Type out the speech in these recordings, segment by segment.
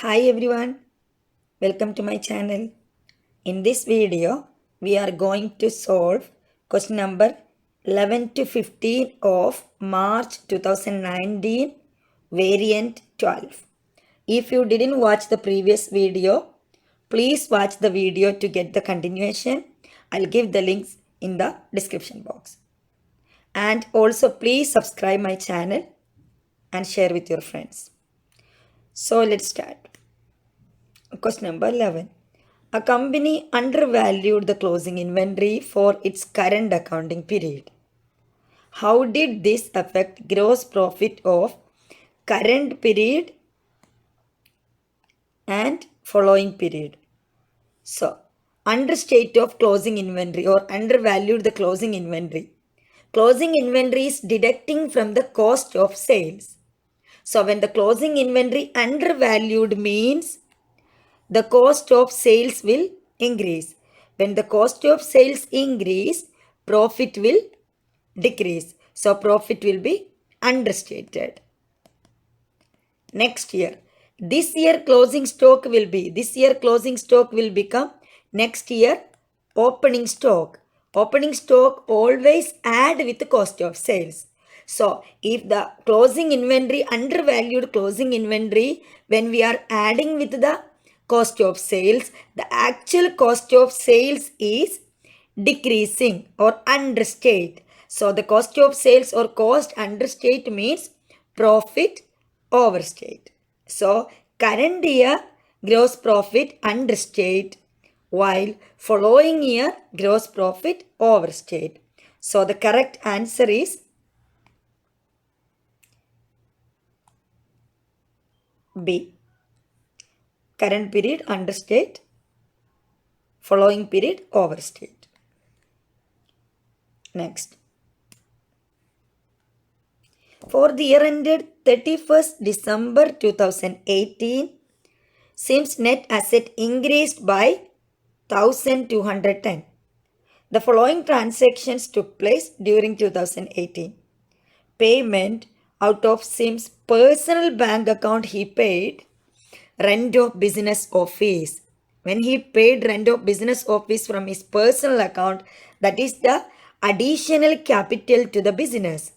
Hi everyone, welcome to my channel. In this video, we are going to solve question number 11 to 15 of March 2019, variant 12. If you didn't watch the previous video, please watch the video to get the continuation. I'll give the links in the description box. And also please subscribe my channel and share with your friends. So let's start. Question number 11. A company undervalued the closing inventory for its current accounting period. How did this affect gross profit of current period and following period? So, understate of closing inventory or undervalued the closing inventory. Closing inventory is deducting from the cost of sales. So, when the closing inventory undervalued means the cost of sales will increase. When the cost of sales increase, profit will decrease. So profit will be understated. Next year, this year closing stock will become next year opening stock. Opening stock always add with the cost of sales. So if the closing inventory, undervalued closing inventory, when we are adding with the cost of sales, the actual cost of sales is decreasing or understate. So the cost of sales or cost understate means profit overstate. So current year gross profit understate while following year gross profit overstate. So the correct answer is B. Current period understate, following period overstate. Next. For the year ended 31st December 2018, SIMS net asset increased by 1210. The following transactions took place during 2018. Payment out of SIM's personal bank account, he paid rent of business office. When he paid rent of business office from his personal account, that is the additional capital to the business.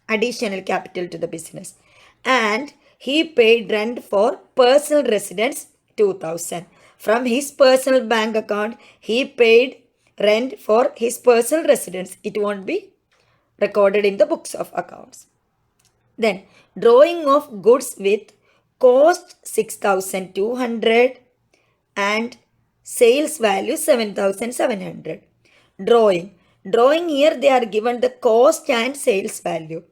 Additional capital to the business. And he paid rent for personal residence 2000. From his personal bank account, he paid rent for his personal residence. It won't be recorded in the books of accounts. Then drawing of goods with cost 6200 and sales value 7700. Drawing here they are given the cost and sales value.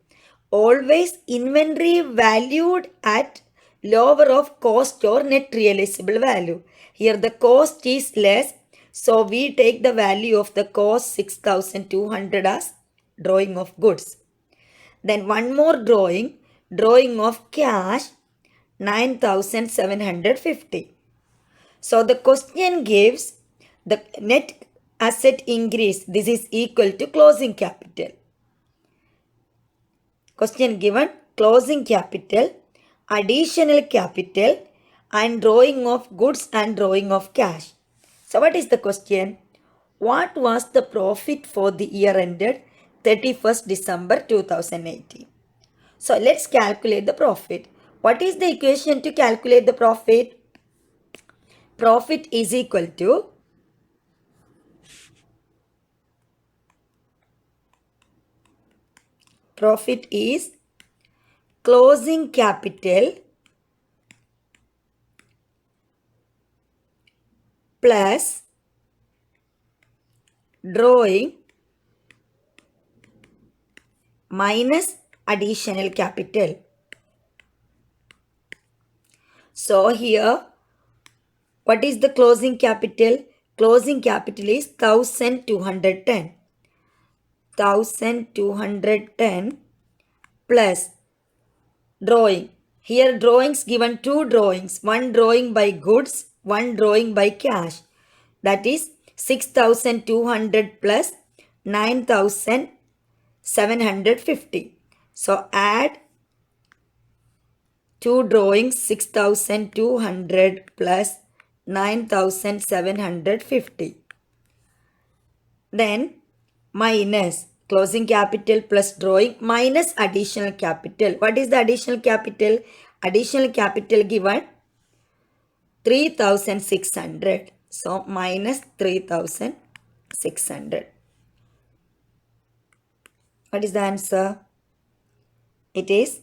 Always inventory valued at lower of cost or net realizable value. Here the cost is less, so we take the value of the cost 6200 as drawing of goods. Then one more drawing of cash 9750. So the question gives the net asset increase. This is equal to closing capital. Question given closing capital, additional capital and drawing of goods and drawing of cash. So what is the question? What was the profit for the year ended 31st December 2018? So let's calculate the profit. What is the equation to calculate the profit? Profit is equal to closing capital plus drawing minus additional capital. So here, what is the closing capital? Closing capital is 1210. 1210 plus drawing. Here drawings given two drawings. One drawing by goods, one drawing by cash. That is 6200 plus 9750. So add 2 drawings 6,200 plus 9,750. Then minus closing capital plus drawing minus additional capital. What is the additional capital? Additional capital given 3,600. So minus 3,600. What is the answer? It is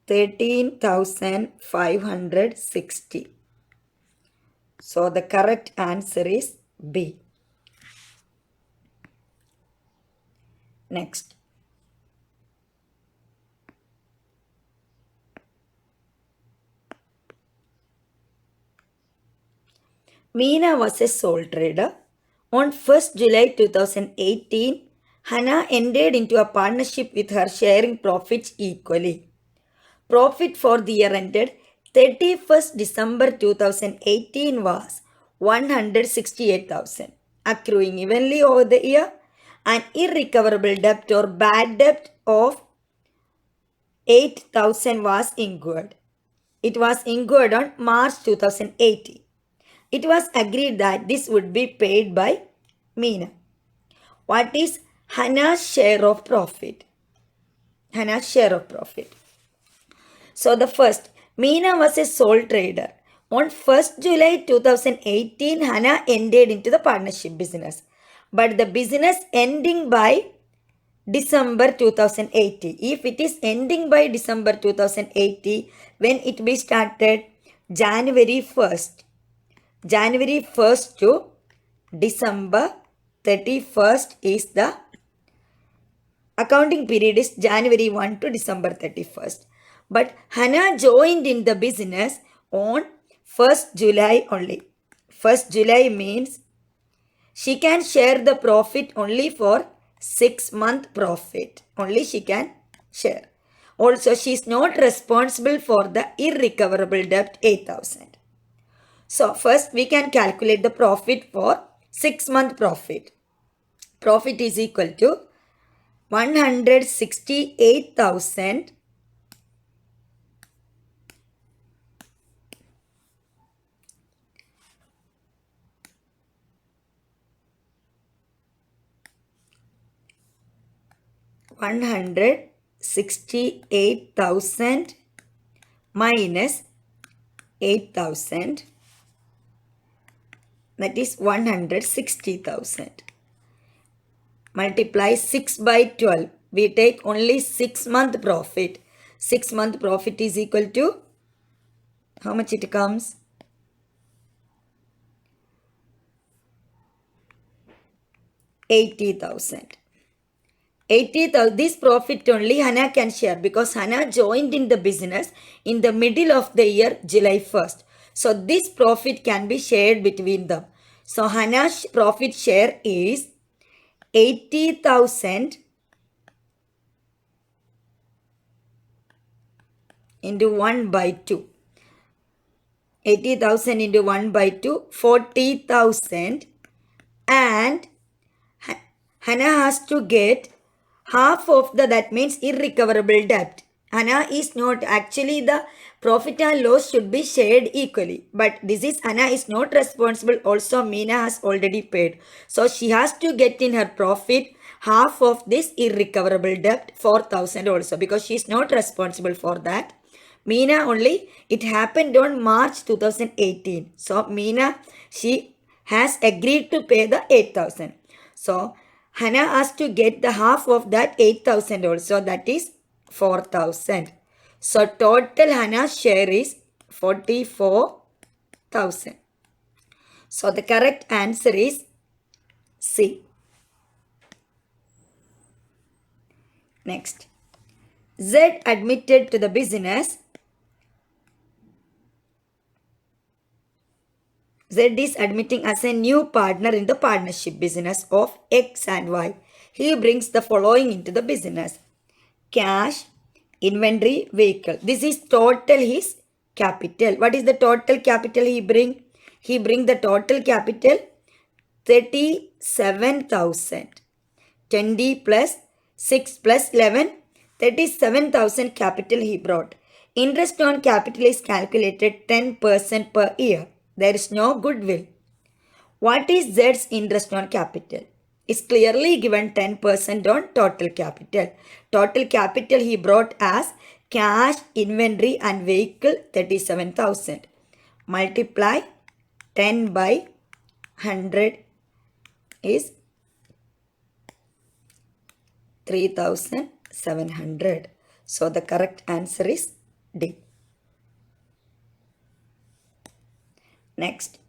13,560. So the correct answer is B. Next. Meena was a sole trader. On 1st July 2018, Hannah entered into a partnership with her, sharing profits equally. Profit for the year ended 31st December 2018 was 168,000, accruing evenly over the year. An irrecoverable debt or bad debt of 8,000 was incurred. It was incurred on March 2018. It was agreed that this would be paid by Meena. What is Hannah's share of profit? Hannah's share of profit. So the first, Meena was a sole trader. On 1st July 2018, Hannah entered into the partnership business. But the business ending by December 2080. If it is ending by December 2080, when it be started? January 1st. January 1st to December 31st is the accounting period is January 1 to December 31st. But Hannah joined in the business on 1st July only. 1st July means she can share the profit only for 6-month profit. Only she can share. Also, she is not responsible for the irrecoverable debt 8,000. So, first we can calculate the profit for 6-month profit. Profit is equal to 168,000 168,000 minus 8,000, that is 160,000. Multiply 6 by 12. We take only 6-month profit. 6-month profit is equal to, how much it comes? 80,000. 80,000. This profit only Hannah can share because Hannah joined in the business in the middle of the year, July 1st. So this profit can be shared between them. So Hannah's profit share is 80,000 into 1 by 2. 80,000 into 1 by 2, 40,000, and Hannah has to get half of that means irrecoverable debt. Hannah is not actually the profit and loss should be shared equally. But this is Hannah is not responsible. Also, Meena has already paid. So she has to get in her profit half of this irrecoverable debt, 4,000 also, because she is not responsible for that. Meena only, it happened on March 2018. So Meena, she has agreed to pay the 8,000. So Hannah has to get the half of that 8,000 also, that is 4,000. So total Hannah's share is 44,000. So the correct answer is C. Next. Z admitted to the business. Z is admitting as a new partner in the partnership business of X and Y. He brings the following into the business: cash, inventory, vehicle. This is total his capital. What is the total capital he bring? He bring the total capital 37,000. 20 plus 6 plus 11, 37,000 capital he brought. Interest on capital is calculated 10% per year. There is no goodwill. What is Z's interest on capital? Is clearly given 10% on total capital. Total capital he brought as cash, inventory and vehicle 37,000. Multiply 10 by 100 is 3,700. So the correct answer is D. Next.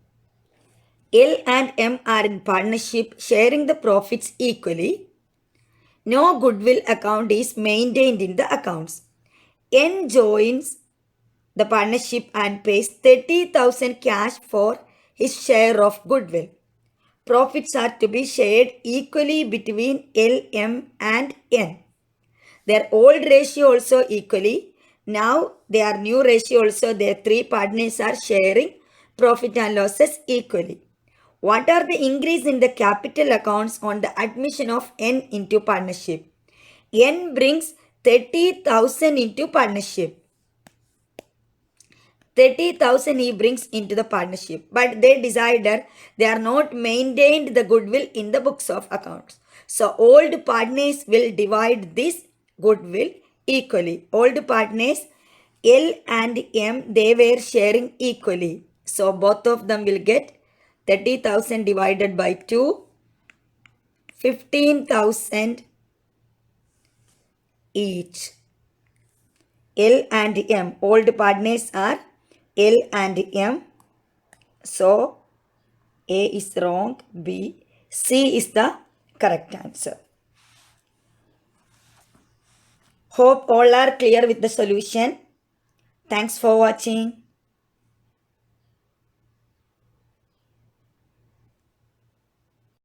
L and M are in partnership sharing the profits equally. No goodwill account is maintained in the accounts. N joins the partnership and pays 30,000 cash for his share of goodwill. Profits are to be shared equally between L, M and N. Their old ratio also equally. Now their new ratio also, their three partners are sharing profit and losses equally. What are the increase in the capital accounts on the admission of N into partnership? N brings 30,000 into partnership. 30,000 he brings into the partnership. But they decided they are not maintained the goodwill in the books of accounts. So old partners will divide this goodwill equally. Old partners L and M, they were sharing equally. So both of them will get 30,000 divided by 2, 15,000 each. L and M, old partners are L and M. So A is wrong, B. C is the correct answer. Hope all are clear with the solution. Thanks for watching.